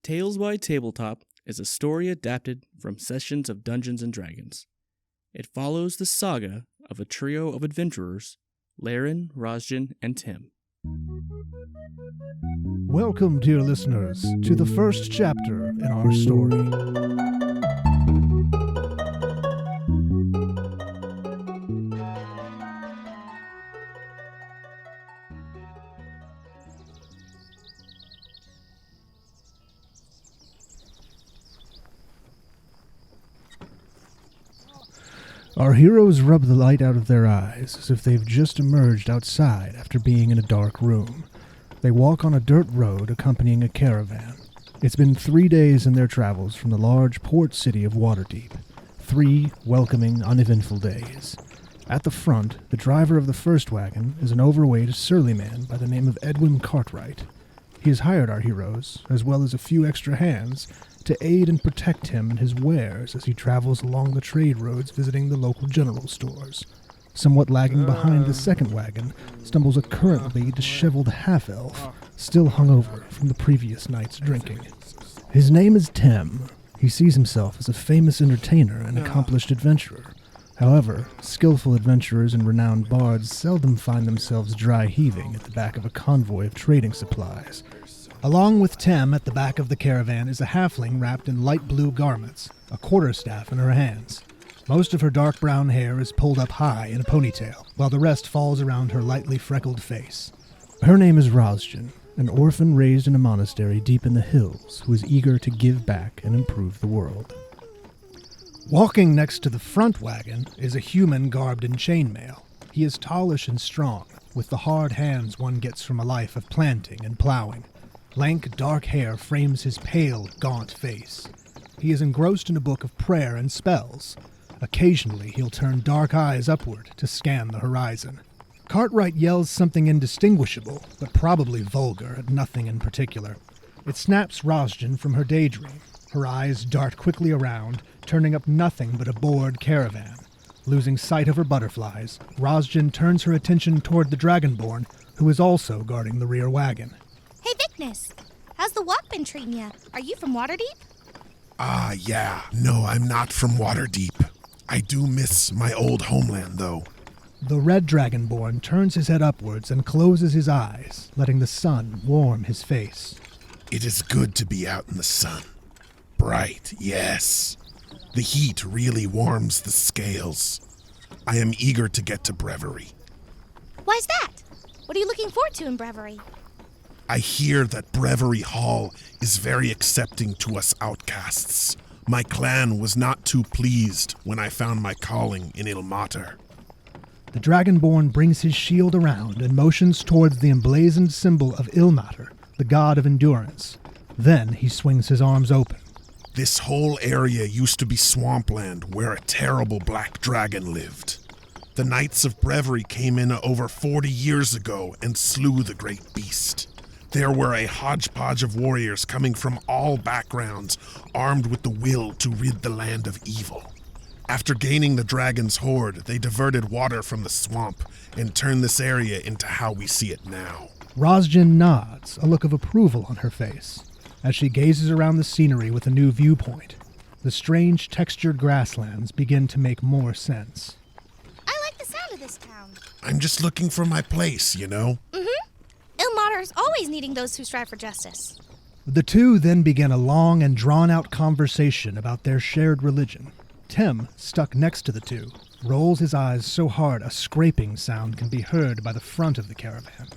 Tales by Tabletop is a story adapted from sessions of Dungeons & Dragons. It follows the saga of a trio of adventurers, Laeran, Rosjen, and Tim. Welcome, dear listeners, to the first chapter in our story. Our heroes rub the light out of their eyes as if they've just emerged outside after being in a dark room. They walk on a dirt road accompanying a caravan. It's been 3 days in their travels from the large port city of Waterdeep. 3 welcoming, uneventful days. At the front, the driver of the first wagon is an overweight, surly man by the name of Edwin Cartwright. He has hired our heroes, as well as a few extra hands, to aid and protect him and his wares as he travels along the trade roads visiting the local general stores. Somewhat lagging behind the second wagon stumbles a currently disheveled half-elf, still hungover from the previous night's drinking. His name is Tim. He sees himself as a famous entertainer and accomplished adventurer. However, skillful adventurers and renowned bards seldom find themselves dry-heaving at the back of a convoy of trading supplies. Along with Tim at the back of the caravan is a halfling wrapped in light blue garments, a quarterstaff in her hands. Most of her dark brown hair is pulled up high in a ponytail, while the rest falls around her lightly freckled face. Her name is Rosjen, an orphan raised in a monastery deep in the hills who is eager to give back and improve the world. Walking next to the front wagon is a human garbed in chainmail. He is tallish and strong, with the hard hands one gets from a life of planting and plowing. Lank, dark hair frames his pale, gaunt face. He is engrossed in a book of prayer and spells. Occasionally, he'll turn dark eyes upward to scan the horizon. Cartwright yells something indistinguishable, but probably vulgar at nothing in particular. It snaps Rosjen from her daydream. Her eyes dart quickly around, turning up nothing but a bored caravan. Losing sight of her butterflies, Rosjen turns her attention toward the Dragonborn, who is also guarding the rear wagon. Hey, Vicnys, how's the walk been treating you? Are you from Waterdeep? Yeah. No, I'm not from Waterdeep. I do miss my old homeland, though. The red Dragonborn turns his head upwards and closes his eyes, letting the sun warm his face. It is good to be out in the sun. Bright, yes. The heat really warms the scales. I am eager to get to Brewery. Why's that? What are you looking forward to in Brewery? I hear that Brewery Hall is very accepting to us outcasts. My clan was not too pleased when I found my calling in Ilmater. The Dragonborn brings his shield around and motions towards the emblazoned symbol of Ilmater, the god of endurance. Then he swings his arms open. This whole area used to be swampland where a terrible black dragon lived. The Knights of Brewery came in over 40 years ago and slew the great beast. There were a hodgepodge of warriors coming from all backgrounds, armed with the will to rid the land of evil. After gaining the dragon's hoard, they diverted water from the swamp and turned this area into how we see it now. Rosjen nods, a look of approval on her face, as she gazes around the scenery with a new viewpoint. The strange textured grasslands begin to make more sense. I like the sound of this town. I'm just looking for my place, you know? Ilmater is always needing those who strive for justice. The two then begin a long and drawn-out conversation about their shared religion. Tim, stuck next to the two, rolls his eyes so hard a scraping sound can be heard by the front of the caravan.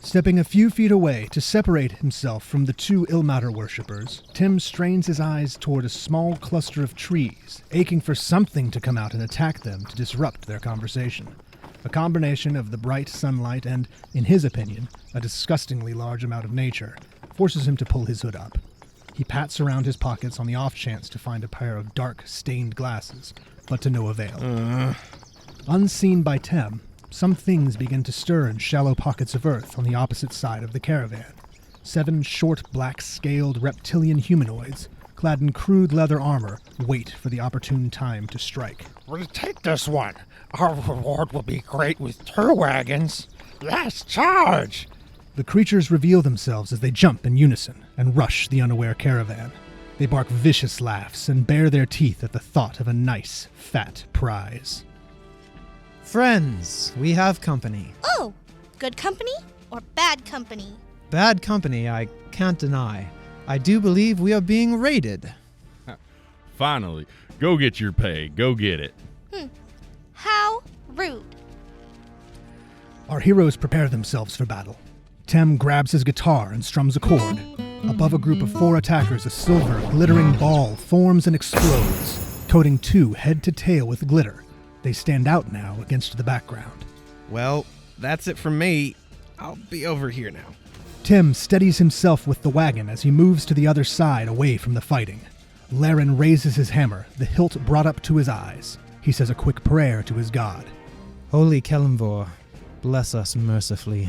Stepping a few feet away to separate himself from the two Ilmater worshippers, Tim strains his eyes toward a small cluster of trees, aching for something to come out and attack them to disrupt their conversation. A combination of the bright sunlight and, in his opinion, a disgustingly large amount of nature, forces him to pull his hood up. He pats around his pockets on the off chance to find a pair of dark, stained glasses, but to no avail. Unseen by Tim, some things begin to stir in shallow pockets of earth on the opposite side of the caravan. 7 short, black-scaled reptilian humanoids, clad in crude leather armor, wait for the opportune time to strike. We take this one. Our reward will be great with 2 wagons. Yes, charge! The creatures reveal themselves as they jump in unison and rush the unaware caravan. They bark vicious laughs and bare their teeth at the thought of a nice, fat prize. Friends, we have company. Oh, good company or bad company? Bad company, I can't deny. I do believe we are being raided. Finally, go get your pay. Go get it. How rude. Our heroes prepare themselves for battle. Tem grabs his guitar and strums a chord. Above a group of 4 attackers, a silver, glittering ball forms and explodes, coating 2 head to tail with glitter. They stand out now against the background. Well, that's it from me. I'll be over here now. Tim steadies himself with the wagon as he moves to the other side away from the fighting. Laeran raises his hammer, the hilt brought up to his eyes. He says a quick prayer to his god. Holy Kelemvor, bless us mercifully.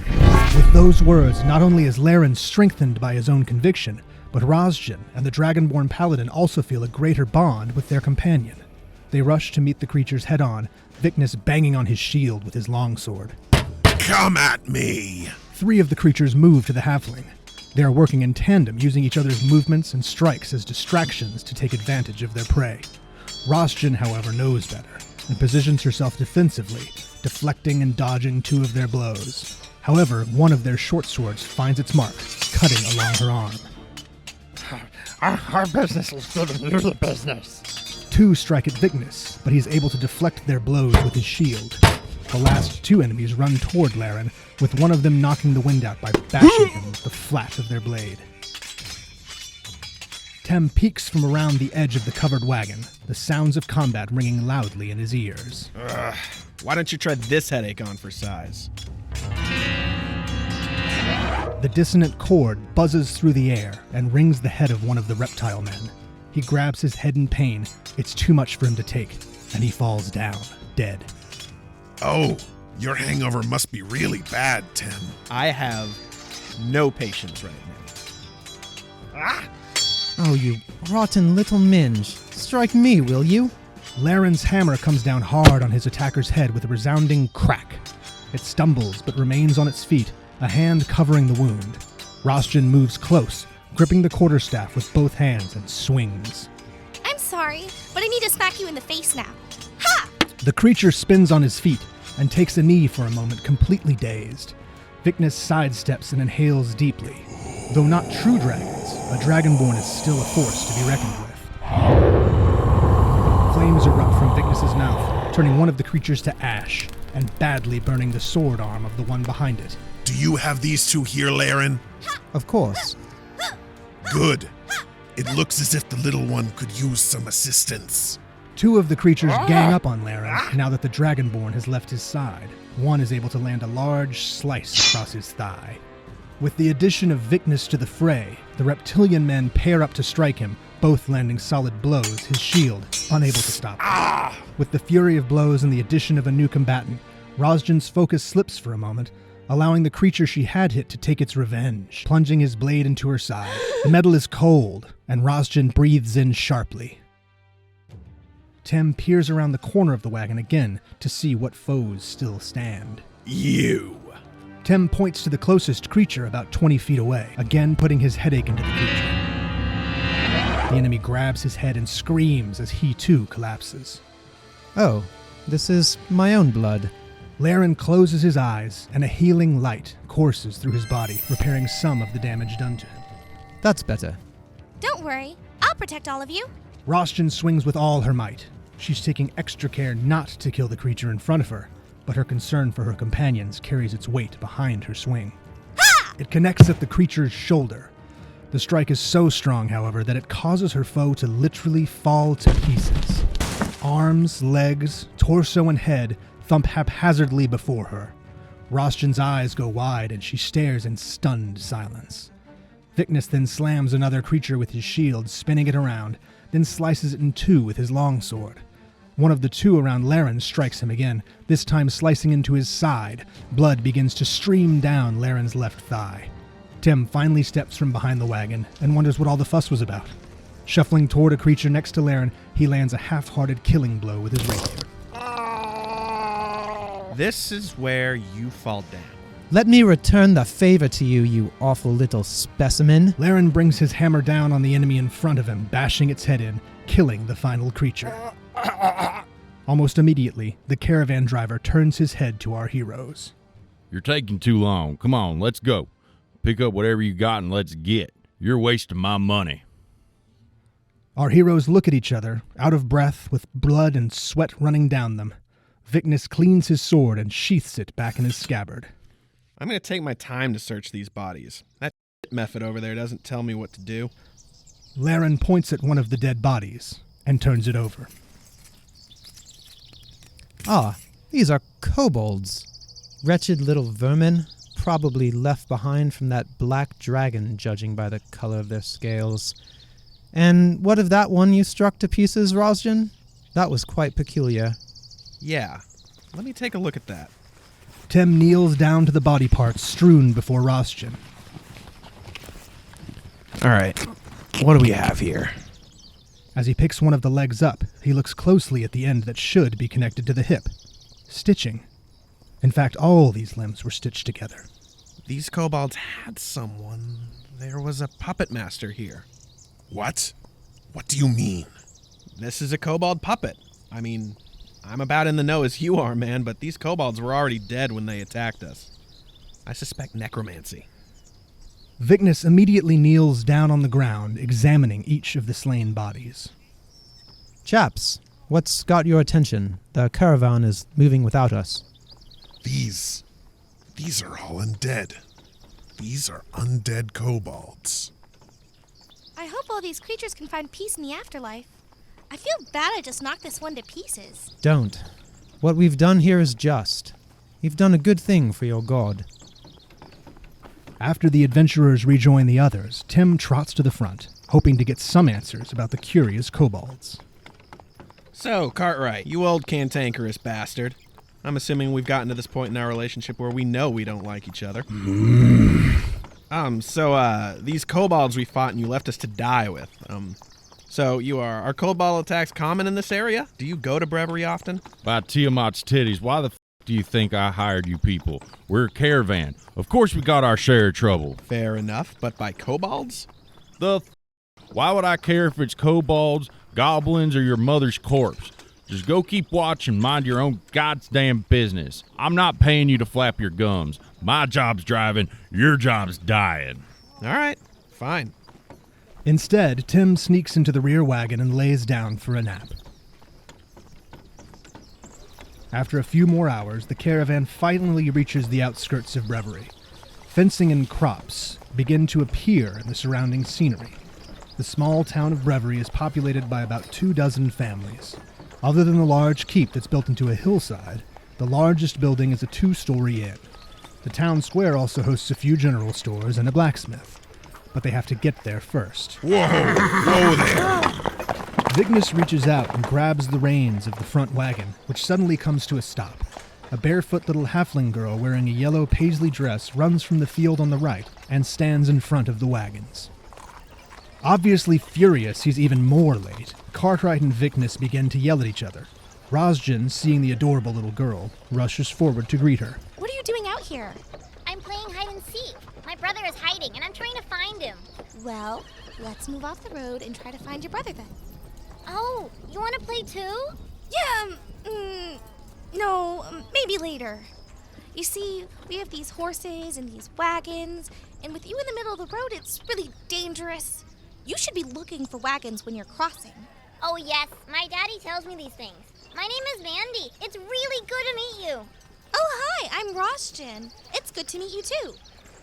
With those words, not only is Laeran strengthened by his own conviction, but Rosjen and the Dragonborn Paladin also feel a greater bond with their companion. They rush to meet the creatures head-on, Vicnys banging on his shield with his longsword. Come at me! 3 of the creatures move to the halfling. They are working in tandem, using each other's movements and strikes as distractions to take advantage of their prey. Rosjen, however, knows better, and positions herself defensively, deflecting and dodging 2 of their blows. However, one of their short swords finds its mark, cutting along her arm. Our business is good and you're the business. 2 strike at Vicnys, but he's able to deflect their blows with his shield. The last 2 enemies run toward Laeran, with one of them knocking the wind out by bashing him with the flat of their blade. Tem peeks from around the edge of the covered wagon, the sounds of combat ringing loudly in his ears. Why don't you try this headache on for size? The dissonant chord buzzes through the air and rings the head of one of the reptile men. He grabs his head in pain. It's too much for him to take, and he falls down, dead. Oh, your hangover must be really bad, Tem. I have no patience right now. Oh, you rotten little minge. Strike me, will you? Laeran's hammer comes down hard on his attacker's head with a resounding crack. It stumbles but remains on its feet, a hand covering the wound. Rosjen moves close, gripping the quarterstaff with both hands and swings. I'm sorry, but I need to smack you in the face now. Ha! The creature spins on his feet and takes a knee for a moment, completely dazed. Vicnys sidesteps and inhales deeply. Though not true dragons, a dragonborn is still a force to be reckoned with. Flames erupt from Vicnys' mouth, turning one of the creatures to ash and badly burning the sword arm of the one behind it. Do you have these 2 here, Laeran? Of course. Good. It looks as if the little one could use some assistance. 2 of the creatures gang up on Laeran now that the Dragonborn has left his side. One is able to land a large slice across his thigh. With the addition of Vicnys to the fray, the reptilian men pair up to strike him, both landing solid blows, his shield unable to stop them. With the fury of blows and the addition of a new combatant, Rosjen's focus slips for a moment, allowing the creature she had hit to take its revenge, plunging his blade into her side. The metal is cold, and Rosjen breathes in sharply. Tem peers around the corner of the wagon again to see what foes still stand. You! Tem points to the closest creature about 20 feet away, again putting his headache into the creature. The enemy grabs his head and screams as he too collapses. Oh, this is my own blood. Laeran closes his eyes, and a healing light courses through his body, repairing some of the damage done to him. That's better. Don't worry, I'll protect all of you. Rosjen swings with all her might. She's taking extra care not to kill the creature in front of her, but her concern for her companions carries its weight behind her swing. Ha! It connects at the creature's shoulder. The strike is so strong, however, that it causes her foe to literally fall to pieces. Arms, legs, torso, and head thump haphazardly before her. Rosjen's eyes go wide, and she stares in stunned silence. Vicnys then slams another creature with his shield, spinning it around, then slices it in 2 with his longsword. One of the 2 around Laeran strikes him again, this time slicing into his side. Blood begins to stream down Laeran's left thigh. Tem finally steps from behind the wagon and wonders what all the fuss was about. Shuffling toward a creature next to Laeran, he lands a half-hearted killing blow with his rapier. This is where you fall down. Let me return the favor to you, you awful little specimen. Laeran brings his hammer down on the enemy in front of him, bashing its head in, killing the final creature. Almost immediately, the caravan driver turns his head to our heroes. You're taking too long. Come on, let's go. Pick up whatever you got and let's get. You're wasting my money. Our heroes look at each other, out of breath, with blood and sweat running down them. Vicnys cleans his sword and sheaths it back in his scabbard. I'm going to take my time to search these bodies. That method over there doesn't tell me what to do. Laeran points at one of the dead bodies and turns it over. Ah, these are kobolds. Wretched little vermin, probably left behind from that black dragon, judging by the color of their scales. And what of that one you struck to pieces, Rosjen? That was quite peculiar. Yeah, let me take a look at that. Tim kneels down to the body parts strewn before Rosjen. All right, what do we have here? As he picks one of the legs up, he looks closely at the end that should be connected to the hip. Stitching. In fact, all these limbs were stitched together. These kobolds had someone. There was a puppet master here. What? What do you mean? This is a kobold puppet. I mean, I'm about in the know as you are, man, but these kobolds were already dead when they attacked us. I suspect necromancy. Vicnys immediately kneels down on the ground, examining each of the slain bodies. Chaps, what's got your attention? The caravan is moving without us. These are all undead. These are undead kobolds. I hope all these creatures can find peace in the afterlife. I feel bad I just knocked this one to pieces. Don't. What we've done here is just. You've done a good thing for your god. After the adventurers rejoin the others, Tim trots to the front, hoping to get some answers about the curious kobolds. So, Cartwright, you old cantankerous bastard. I'm assuming we've gotten to this point in our relationship where we know we don't like each other. These kobolds we fought and you left us to die with, are kobold attacks common in this area? Do you go to Brewery often? By Tiamat's titties, why the do you think I hired you people? We're a caravan. Of course we got our share of trouble. Fair enough, but by kobolds? Why would I care if it's kobolds, goblins, or your mother's corpse? Just go keep watch and mind your own goddamn business. I'm not paying you to flap your gums. My job's driving, your job's dying. All right, fine. Instead, Tim sneaks into the rear wagon and lays down for a nap. After a few more hours, the caravan finally reaches the outskirts of Brewery. Fencing and crops begin to appear in the surrounding scenery. The small town of Brewery is populated by about 24 families. Other than the large keep that's built into a hillside, the largest building is a 2-story inn. The town square also hosts a few general stores and a blacksmith, but they have to get there first. Whoa there! Vicnys reaches out and grabs the reins of the front wagon, which suddenly comes to a stop. A barefoot little halfling girl wearing a yellow paisley dress runs from the field on the right and stands in front of the wagons. Obviously furious he's even more late, Cartwright and Vicnys begin to yell at each other. Rosjen, seeing the adorable little girl, rushes forward to greet her. What are you doing out here? I'm playing hide and seek. My brother is hiding, and I'm trying to find him. Well, let's move off the road and try to find your brother then. Oh, you want to play too? Yeah, no, maybe later. You see, we have these horses and these wagons, and with you in the middle of the road, it's really dangerous. You should be looking for wagons when you're crossing. Oh, yes. My daddy tells me these things. My name is Mandy. It's really good to meet you. Oh, hi, I'm Rosjen. It's good to meet you, too.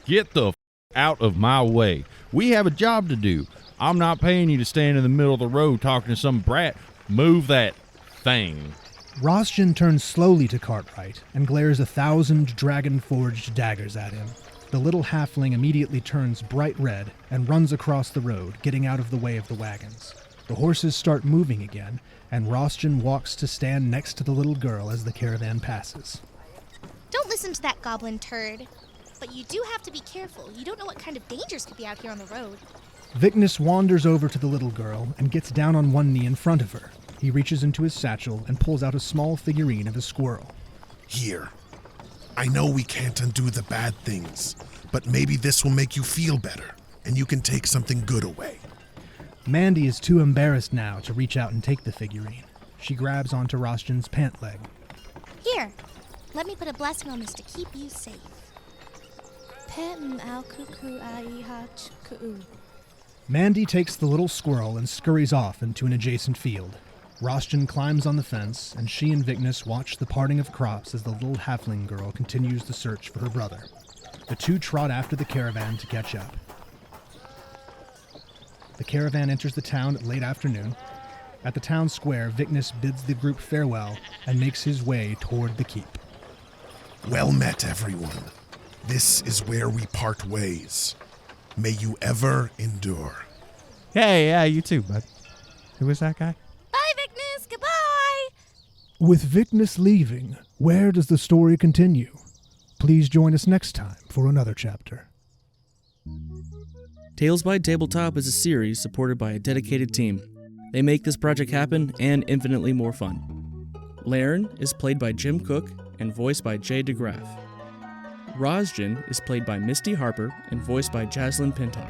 Get the out of my way. We have a job to do. I'm not paying you to stand in the middle of the road talking to some brat. Move that thing. Rosjen turns slowly to Cartwright and glares 1,000 dragon-forged daggers at him. The little halfling immediately turns bright red and runs across the road, getting out of the way of the wagons. The horses start moving again, and Rosjen walks to stand next to the little girl as the caravan passes. Don't listen to that goblin turd. But you do have to be careful. You don't know what kind of dangers could be out here on the road. Vicnys wanders over to the little girl and gets down on one knee in front of her. He reaches into his satchel and pulls out a small figurine of a squirrel. Here. I know we can't undo the bad things, but maybe this will make you feel better, and you can take something good away. Mandy is too embarrassed now to reach out and take the figurine. She grabs onto Rosjen's pant leg. Here, let me put a blessing on this to keep you safe. Mandy takes the little squirrel and scurries off into an adjacent field. Rosjen climbs on the fence, and she and Vicnys watch the parting of crops as the little halfling girl continues the search for her brother. The two trot after the caravan to catch up. The caravan enters the town at late afternoon. At the town square, Vicnys bids the group farewell and makes his way toward the keep. Well met, everyone. This is where we part ways. May you ever endure. Hey, yeah, you too, bud. Who was that guy? Bye, Vicnys. Goodbye. With Vicnys leaving, where does the story continue? Please join us next time for another chapter. Tales by Tabletop is a series supported by a dedicated team. They make this project happen and infinitely more fun. Laeran is played by Jim Cook and voiced by Jay DeGraff. Rosjen is played by Misty Harper and voiced by Jazlyn Pintar.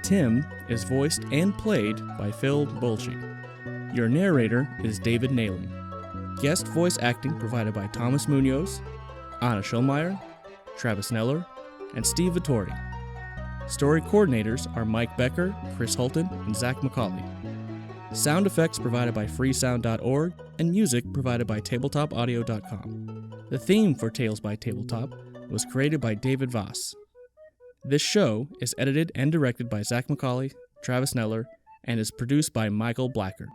Tim is voiced and played by Phil Boelche. Your narrator is David Nailing. Guest voice acting provided by Thomas Munoz, Anna Schulmeyer, Travis Nellor, and Steve Vettori. Story coordinators are Mike Becker, Chris Hultin, and Zac McAuley. Sound effects provided by freesound.org, and music provided by tabletopaudio.com. The theme for Tales by Tabletop was created by David Vass. This show is edited and directed by Zac McAuley, Travis Nellor, and is produced by Michael Blackard.